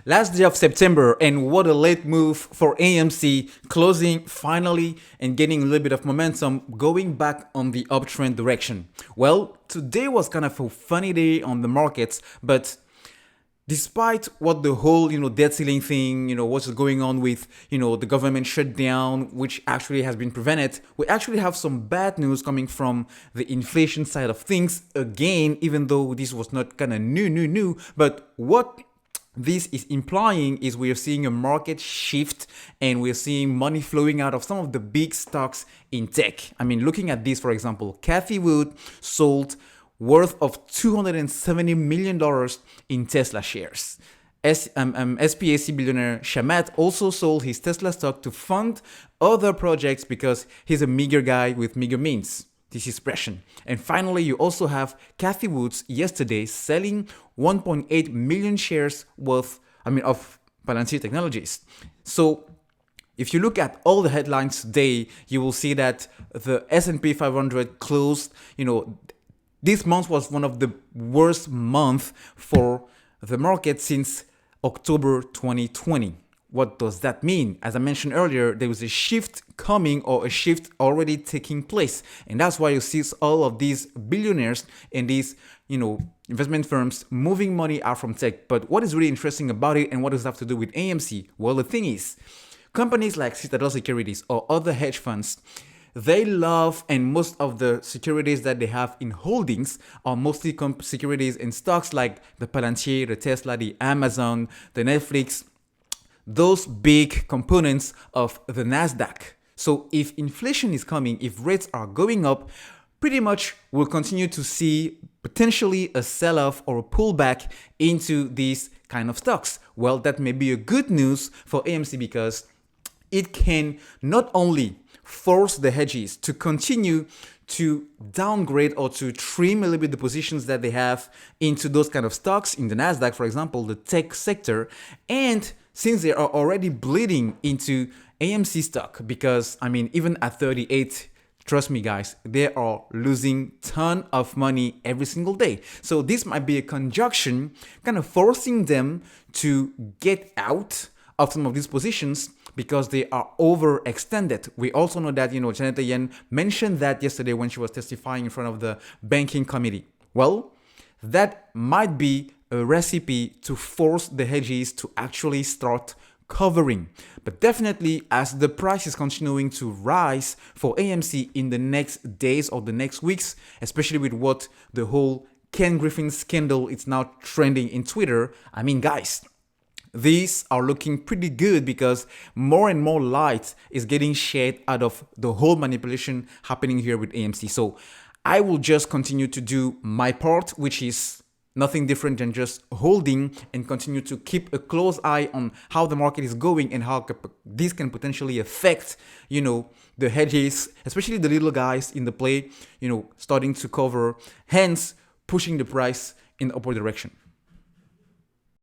Last day of September, and what a late move for AMC, closing finally and getting a little bit of momentum, going back on the uptrend direction. Well, today was kind of a funny day on the markets, but despite what the whole, debt ceiling thing, what's going on with, the government shutdown, which actually has been prevented, we actually have some bad news coming from the inflation side of things again, even though this was not kind of new. But what this is implying is we are seeing a market shift and we're seeing money flowing out of some of the big stocks in tech. I mean, looking at this, for example, Cathie Wood sold worth of $270 million in Tesla shares. SPAC billionaire Shamat also sold his Tesla stock to fund other projects because he's a meager guy with meager means. This is expression. And finally, you also have Cathie Woods yesterday selling 1.8 million shares worth, of Palantir Technologies. So if you look at all the headlines today, you will see that the S&P 500 closed, this month was one of the worst months for the market since October 2020. What does that mean? As I mentioned earlier, there was a shift coming or a shift already taking place. And that's why you see all of these billionaires and these, investment firms moving money out from tech. But what is really interesting about it and what does it have to do with AMC? Well, the thing is, companies like Citadel Securities or other hedge funds, they love, and most of the securities that they have in holdings are mostly securities in stocks like the Palantir, the Tesla, the Amazon, the Netflix, those big components of the NASDAQ. So if inflation is coming, if rates are going up, pretty much we'll continue to see potentially a sell-off or a pullback into these kind of stocks. Well, that may be a good news for AMC because it can not only force the hedges to continue to downgrade or to trim a little bit the positions that they have into those kind of stocks in the NASDAQ, for example, the tech sector. And since they are already bleeding into AMC stock, because even at 38, trust me guys, they are losing ton of money every single day. So this might be a conjunction kind of forcing them to get out of some of these positions because they are overextended. We also know that, Janet Yellen mentioned that yesterday when she was testifying in front of the banking committee. Well, that might be a recipe to force the hedges to actually start covering. But definitely, as the price is continuing to rise for AMC in the next days or the next weeks, especially with what the whole Ken Griffin scandal is now trending in Twitter, guys, these are looking pretty good because more and more light is getting shed out of the whole manipulation happening here with AMC. So I will just continue to do my part, which is nothing different than just holding and continue to keep a close eye on how the market is going and how this can potentially affect, the hedges, especially the little guys in the play, starting to cover, hence pushing the price in the upward direction.